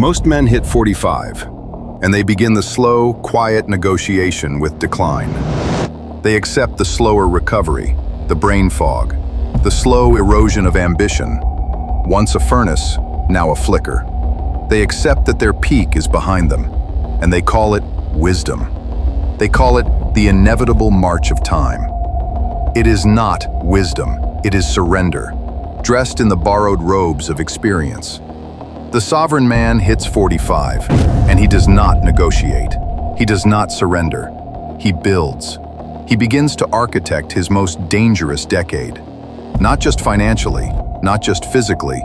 Most men hit 45, and they begin the slow, quiet negotiation with decline. They accept the slower recovery, the brain fog, the slow erosion of ambition. Once a furnace, now a flicker. They accept that their peak is behind them, and they call it wisdom. They call it the inevitable march of time. It is not wisdom, it is surrender, dressed in the borrowed robes of experience. The sovereign man hits 45, and he does not negotiate. He does not surrender. He builds. He begins to architect his most dangerous decade. Not just financially, not just physically,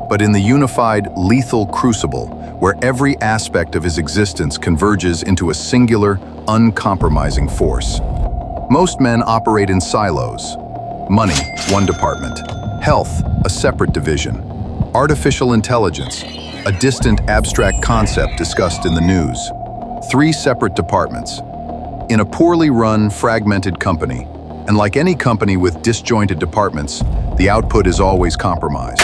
but in the unified, lethal crucible where every aspect of his existence converges into a singular, uncompromising force. Most men operate in silos. Money, one department. Health, a separate division. Artificial intelligence, a distant abstract concept discussed in the news. 3 separate departments. In a poorly run, fragmented company, and like any company with disjointed departments, the output is always compromised,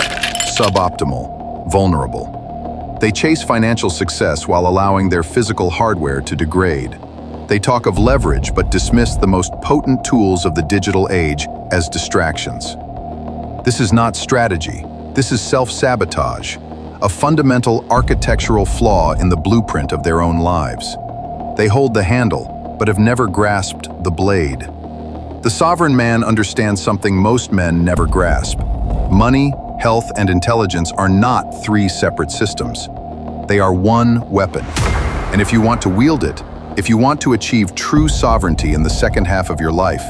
suboptimal, vulnerable. They chase financial success while allowing their physical hardware to degrade. They talk of leverage but dismiss the most potent tools of the digital age as distractions. This is not strategy. This is self-sabotage, a fundamental architectural flaw in the blueprint of their own lives. They hold the handle, but have never grasped the blade. The sovereign man understands something most men never grasp. Money, health, and intelligence are not 3 separate systems. They are one weapon. And if you want to wield it, if you want to achieve true sovereignty in the second half of your life,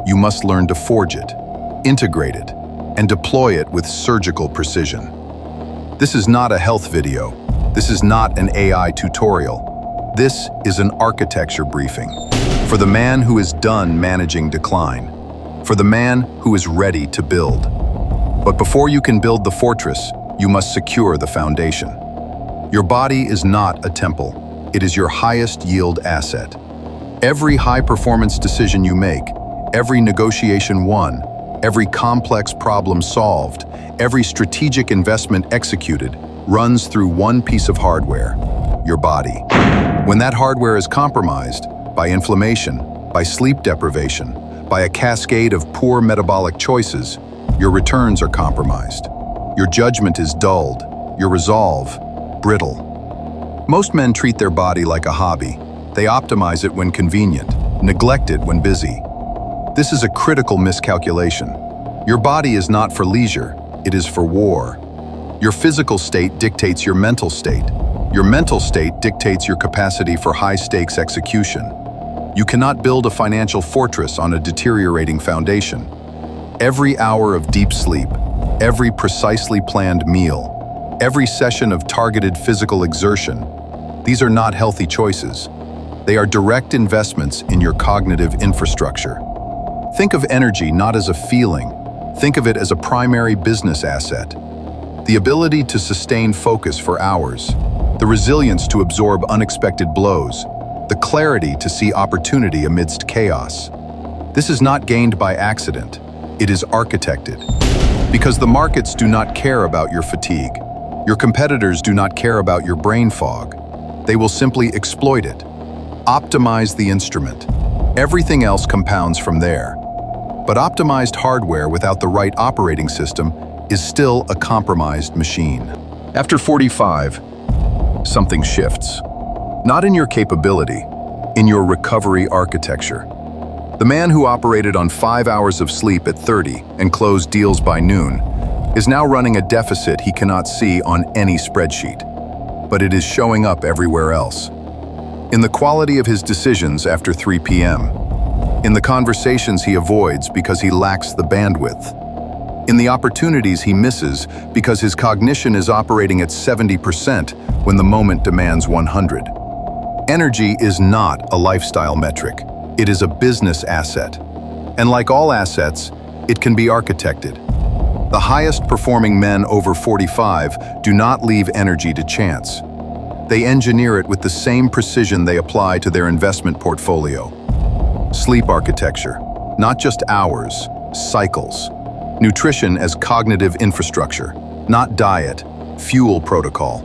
you must learn to forge it, integrate it, and deploy it with surgical precision. This is not a health video. This is not an AI tutorial. This is an architecture briefing for the man who is done managing decline, for the man who is ready to build. But before you can build the fortress, you must secure the foundation. Your body is not a temple. It is your highest yield asset. Every high-performance decision you make, every negotiation won, every complex problem solved, every strategic investment executed runs through one piece of hardware, your body. When that hardware is compromised by inflammation, by sleep deprivation, by a cascade of poor metabolic choices, your returns are compromised. Your judgment is dulled, your resolve brittle. Most men treat their body like a hobby. They optimize it when convenient, neglect it when busy. This is a critical miscalculation. Your body is not for leisure, it is for war. Your physical state dictates your mental state. Your mental state dictates your capacity for high-stakes execution. You cannot build a financial fortress on a deteriorating foundation. Every hour of deep sleep, every precisely planned meal, every session of targeted physical exertion, these are not healthy choices. They are direct investments in your cognitive infrastructure. Think of energy not as a feeling. Think of it as a primary business asset. The ability to sustain focus for hours, the resilience to absorb unexpected blows, the clarity to see opportunity amidst chaos. This is not gained by accident. It is architected. Because the markets do not care about your fatigue. Your competitors do not care about your brain fog. They will simply exploit it. Optimize the instrument. Everything else compounds from there. But optimized hardware without the right operating system is still a compromised machine. After 45, something shifts. Not in your capability, in your recovery architecture. The man who operated on 5 hours of sleep at 30 and closed deals by noon is now running a deficit he cannot see on any spreadsheet, but it is showing up everywhere else. In the quality of his decisions after 3 p.m., in the conversations he avoids because he lacks the bandwidth, in the opportunities he misses because his cognition is operating at 70% when the moment demands 100. Energy is not a lifestyle metric. It is a business asset. And like all assets, it can be architected. The highest performing men over 45 do not leave energy to chance. They engineer it with the same precision they apply to their investment portfolio. Sleep architecture, not just hours, cycles. Nutrition as cognitive infrastructure, not diet, fuel protocol.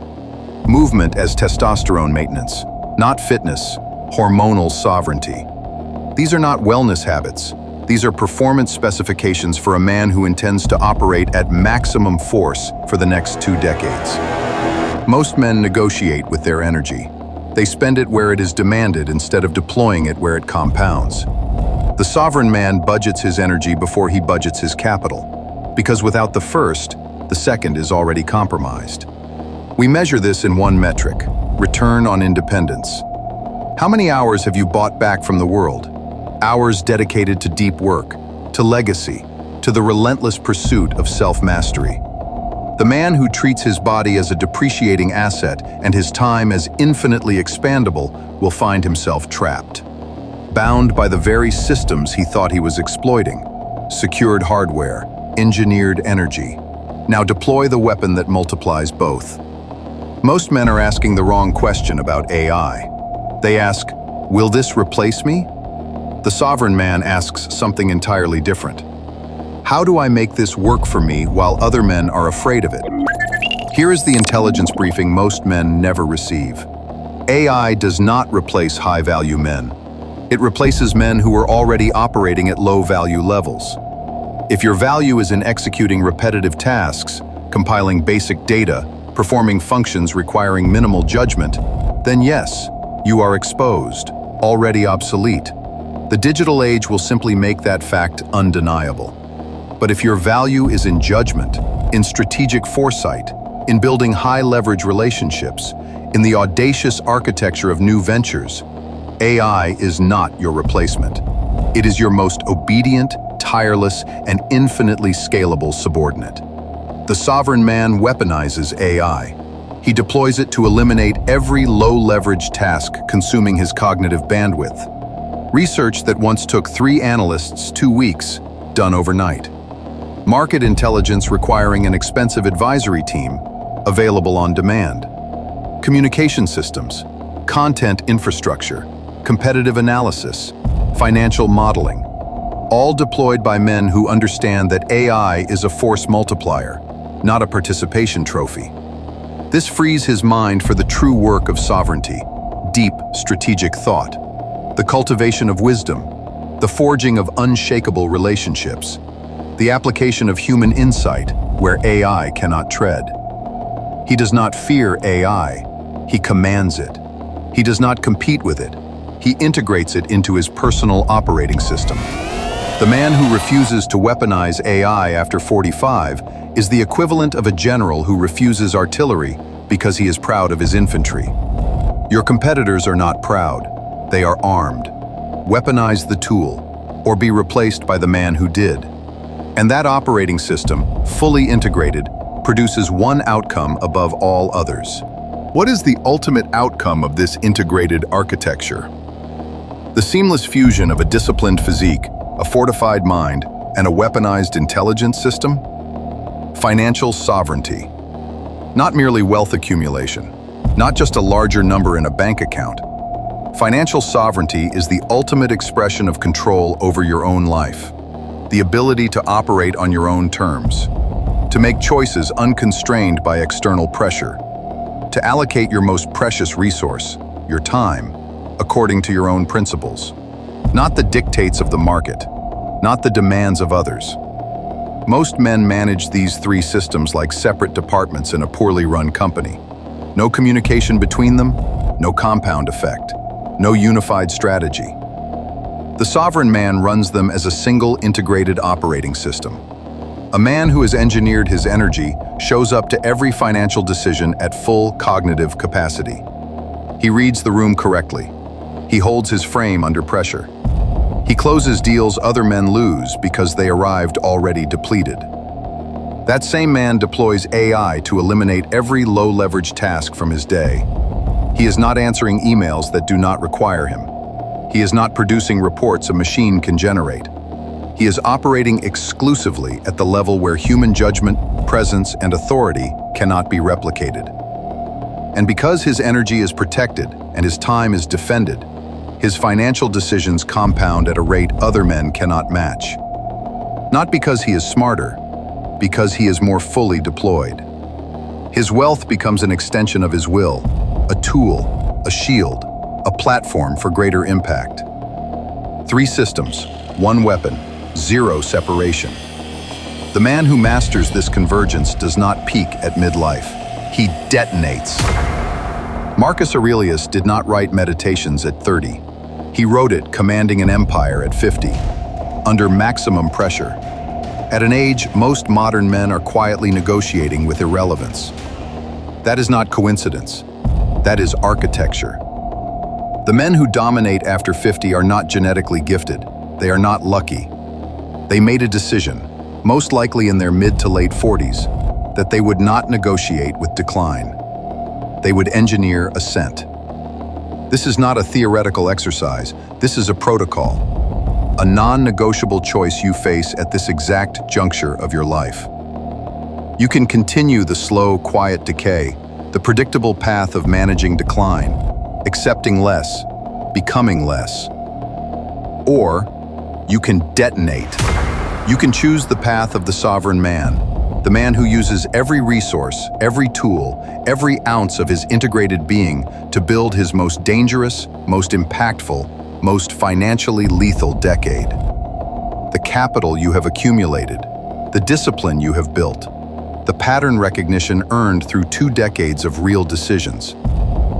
Movement as testosterone maintenance, not fitness, hormonal sovereignty. These are not wellness habits. These are performance specifications for a man who intends to operate at maximum force for the next 2 decades. Most men negotiate with their energy. They spend it where it is demanded instead of deploying it where it compounds. The sovereign man budgets his energy before he budgets his capital, because without the first, the second is already compromised. We measure this in one metric: return on independence. How many hours have you bought back from the world? Hours dedicated to deep work, to legacy, to the relentless pursuit of self-mastery. The man who treats his body as a depreciating asset and his time as infinitely expandable will find himself trapped, bound by the very systems he thought he was exploiting. Secured hardware, engineered energy. Now deploy the weapon that multiplies both. Most men are asking the wrong question about AI. They ask, will this replace me? The sovereign man asks something entirely different. How do I make this work for me while other men are afraid of it? Here is the intelligence briefing most men never receive. AI does not replace high-value men. It replaces men who are already operating at low-value levels. If your value is in executing repetitive tasks, compiling basic data, performing functions requiring minimal judgment, then yes, you are exposed, already obsolete. The digital age will simply make that fact undeniable. But if your value is in judgment, in strategic foresight, in building high-leverage relationships, in the audacious architecture of new ventures, AI is not your replacement. It is your most obedient, tireless, and infinitely scalable subordinate. The sovereign man weaponizes AI. He deploys it to eliminate every low-leverage task consuming his cognitive bandwidth. Research that once took 3 analysts 2 weeks, done overnight. Market intelligence requiring an expensive advisory team, available on demand. Communication systems, content infrastructure, competitive analysis, financial modeling, all deployed by men who understand that AI is a force multiplier, not a participation trophy. This frees his mind for the true work of sovereignty, deep strategic thought, the cultivation of wisdom, the forging of unshakable relationships, the application of human insight where AI cannot tread. He does not fear AI, he commands it. He does not compete with it, he integrates it into his personal operating system. The man who refuses to weaponize AI after 45 is the equivalent of a general who refuses artillery because he is proud of his infantry. Your competitors are not proud. They are armed. Weaponize the tool, or be replaced by the man who did. And that operating system, fully integrated, produces one outcome above all others. What is the ultimate outcome of this integrated architecture? The seamless fusion of a disciplined physique, a fortified mind, and a weaponized intelligence system? Financial sovereignty. Not merely wealth accumulation, not just a larger number in a bank account. Financial sovereignty is the ultimate expression of control over your own life, the ability to operate on your own terms, to make choices unconstrained by external pressure, to allocate your most precious resource, your time, according to your own principles, not the dictates of the market, not the demands of others. Most men manage these 3 systems like separate departments in a poorly run company. No communication between them, no compound effect. No unified strategy. The sovereign man runs them as a single integrated operating system. A man who has engineered his energy shows up to every financial decision at full cognitive capacity. He reads the room correctly. He holds his frame under pressure. He closes deals other men lose because they arrived already depleted. That same man deploys AI to eliminate every low-leverage task from his day. He is not answering emails that do not require him. He is not producing reports a machine can generate. He is operating exclusively at the level where human judgment, presence, and authority cannot be replicated. And because his energy is protected and his time is defended, his financial decisions compound at a rate other men cannot match. Not because he is smarter, because he is more fully deployed. His wealth becomes an extension of his will, a tool, a shield, a platform for greater impact. 3 systems, 1 weapon, 0 separation. The man who masters this convergence does not peak at midlife. He detonates. Marcus Aurelius did not write Meditations at 30. He wrote it commanding an empire at 50, under maximum pressure. At an age, most modern men are quietly negotiating with irrelevance. That is not coincidence. That is architecture. The men who dominate after 50 are not genetically gifted. They are not lucky. They made a decision, most likely in their mid to late 40s, that they would not negotiate with decline. They would engineer ascent. This is not a theoretical exercise. This is a protocol, a non-negotiable choice you face at this exact juncture of your life. You can continue the slow, quiet decay, the predictable path of managing decline, accepting less, becoming less. Or you can detonate. You can choose the path of the sovereign man, the man who uses every resource, every tool, every ounce of his integrated being to build his most dangerous, most impactful, most financially lethal decade. The capital you have accumulated, the discipline you have built, the pattern recognition earned through 2 decades of real decisions.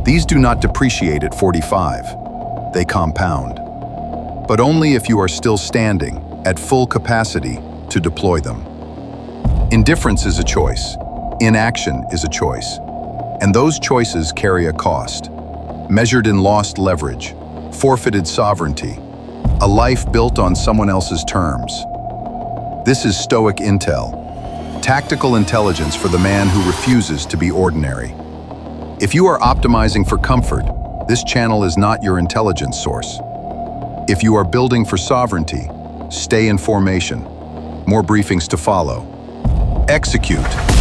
These do not depreciate at 45. They compound. But only if you are still standing, at full capacity, to deploy them. Indifference is a choice. Inaction is a choice. And those choices carry a cost, measured in lost leverage, forfeited sovereignty, a life built on someone else's terms. This is Stoic intel, tactical intelligence for the man who refuses to be ordinary. If you are optimizing for comfort, this channel is not your intelligence source. If you are building for sovereignty, stay in formation. More briefings to follow. Execute.